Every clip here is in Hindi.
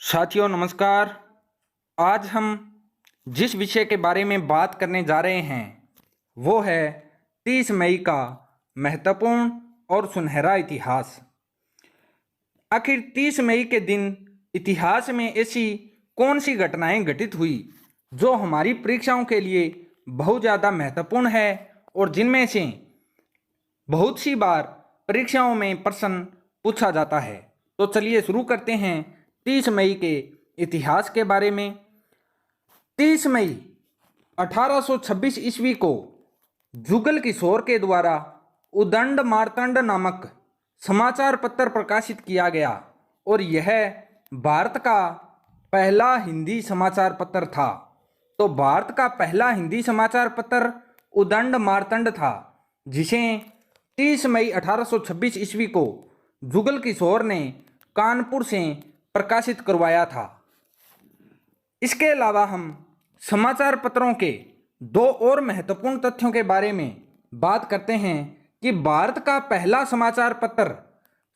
साथियों नमस्कार। आज हम जिस विषय के बारे में बात करने जा रहे हैं वो है 30 मई का महत्वपूर्ण और सुनहरा इतिहास। आखिर 30 मई के दिन इतिहास में ऐसी कौन सी घटनाएं घटित हुई जो हमारी परीक्षाओं के लिए बहुत ज़्यादा महत्वपूर्ण है और जिनमें से बहुत सी बार परीक्षाओं में प्रश्न पूछा जाता है। तो चलिए शुरू करते हैं 30 मई के इतिहास के बारे में। 30 मई 1826 ईस्वी को जुगल किशोर के द्वारा उदंड मार्तंड नामक समाचार पत्र प्रकाशित किया गया और यह भारत का पहला हिंदी समाचार पत्र था। तो भारत का पहला हिंदी समाचार पत्र उदंड मार्तंड था, जिसे 30 मई 1826 ईस्वी को जुगल किशोर ने कानपुर से प्रकाशित करवाया था। इसके अलावा हम समाचार पत्रों के दो और महत्वपूर्ण तथ्यों के बारे में बात करते हैं कि भारत का पहला समाचार पत्र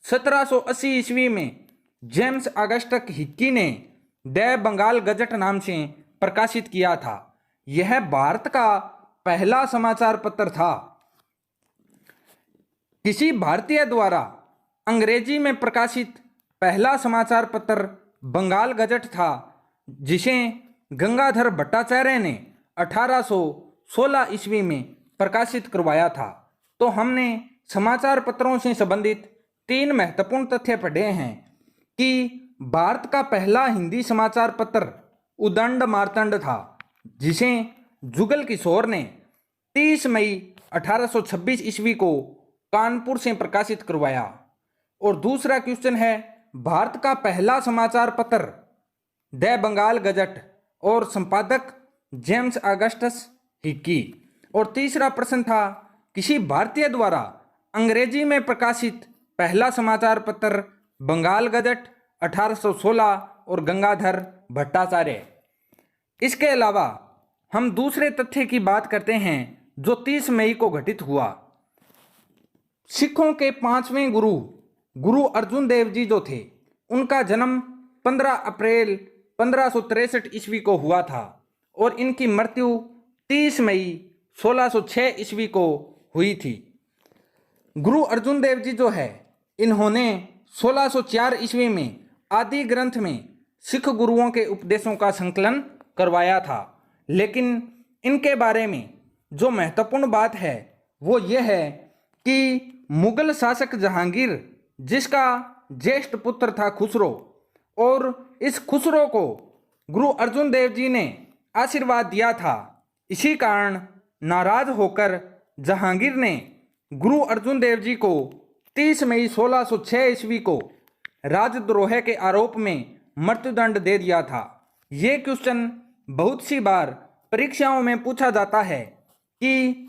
1780 ईस्वी में जेम्स ऑगस्टस हिक्की ने द बंगाल गजट नाम से प्रकाशित किया था। यह भारत का पहला समाचार पत्र था। किसी भारतीय द्वारा अंग्रेजी में प्रकाशित पहला समाचार पत्र बंगाल गजट था, जिसे गंगाधर भट्टाचार्य ने 1816 ईस्वी में प्रकाशित करवाया था। तो हमने समाचार पत्रों से संबंधित 3 महत्वपूर्ण तथ्य पढ़े हैं कि भारत का पहला हिंदी समाचार पत्र उदंड मार्तंड था, जिसे जुगल किशोर ने 30 मई 1826 ईस्वी को कानपुर से प्रकाशित करवाया। और दूसरा क्वेश्चन है भारत का पहला समाचार पत्र द बंगाल गजट और संपादक जेम्स ऑगस्टस हिक्की। और तीसरा प्रश्न था किसी भारतीय द्वारा अंग्रेजी में प्रकाशित पहला समाचार पत्र बंगाल गजट 1816 और गंगाधर भट्टाचार्य। इसके अलावा हम दूसरे तथ्य की बात करते हैं जो 30 मई को घटित हुआ। सिखों के 5वें गुरु अर्जुन देव जी जो थे, उनका जन्म 15 अप्रैल 1563 ईस्वी को हुआ था और इनकी मृत्यु 30 मई 1606 ईस्वी को हुई थी। गुरु अर्जुन देव जी जो है, इन्होंने 1604 ईस्वी में आदि ग्रंथ में सिख गुरुओं के उपदेशों का संकलन करवाया था। लेकिन इनके बारे में जो महत्वपूर्ण बात है वो ये है कि मुगल शासक जहांगीर, जिसका ज्येष्ठ पुत्र था खुसरो, और इस खुसरो को गुरु अर्जुन देव जी ने आशीर्वाद दिया था। इसी कारण नाराज होकर जहांगीर ने गुरु अर्जुन देव जी को 30 मई 1606 ईस्वी को राजद्रोह के आरोप में मृत्युदंड दे दिया था। ये क्वेश्चन बहुत सी बार परीक्षाओं में पूछा जाता है कि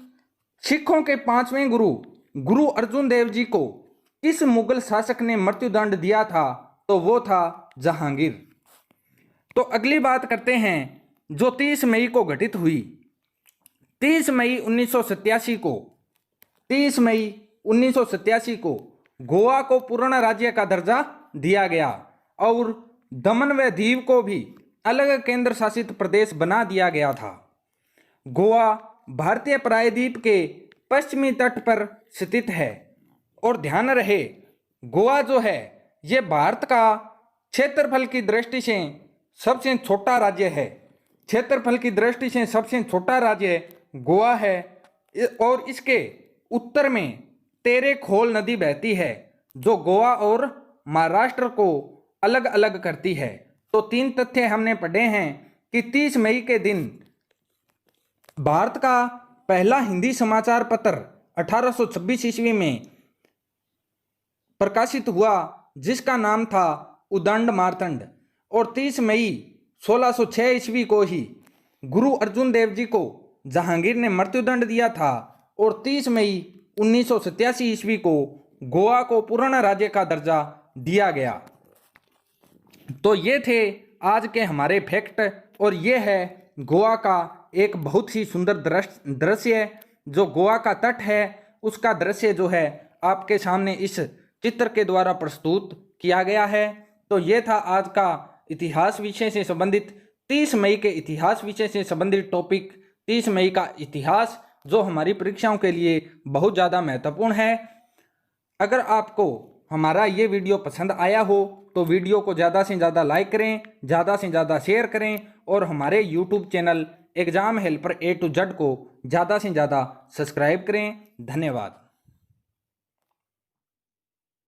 सिखों के 5वें गुरु अर्जुन देव जी को किस मुगल शासक ने मृत्युदंड दिया था, तो वो था जहांगीर। तो अगली बात करते हैं जो 30 मई को घटित हुई। 30 मई 1987 को गोवा को पूर्ण राज्य का दर्जा दिया गया और दमन व दीव को भी अलग केंद्र शासित प्रदेश बना दिया गया था। गोवा भारतीय प्रायद्वीप के पश्चिमी तट पर स्थित है और ध्यान रहे गोवा जो है ये भारत का क्षेत्रफल की दृष्टि से सबसे छोटा राज्य है। क्षेत्रफल की दृष्टि से सबसे छोटा राज्य गोवा है और इसके उत्तर में तेरेखोल नदी बहती है जो गोवा और महाराष्ट्र को अलग अलग करती है। तो 3 तथ्य हमने पढ़े हैं कि 30 मई के दिन भारत का पहला हिंदी समाचार पत्र 1826 ईस्वी में प्रकाशित हुआ, जिसका नाम था उदंड मार्तंड, और 30 मई 1606 ईस्वी को ही गुरु अर्जुन देव जी को जहांगीर ने मृत्युदंड दिया था और 30 मई 1987 ईस्वी को गोवा को पूर्ण राज्य का दर्जा दिया गया। तो ये थे आज के हमारे फैक्ट और ये है गोवा का एक बहुत ही सुंदर दृश्य। जो गोवा का तट है उसका दृश्य जो है आपके सामने इस चित्र के द्वारा प्रस्तुत किया गया है। तो ये था आज का इतिहास विषय से संबंधित 30 मई के इतिहास विषय से संबंधित टॉपिक 30 मई का इतिहास, जो हमारी परीक्षाओं के लिए बहुत ज़्यादा महत्वपूर्ण है। अगर आपको हमारा ये वीडियो पसंद आया हो तो वीडियो को ज़्यादा से ज़्यादा लाइक करें, ज़्यादा से ज़्यादा शेयर करें और हमारे YouTube channel exam helper A to Z को ज़्यादा से ज़्यादा सब्सक्राइब करें। धन्यवाद।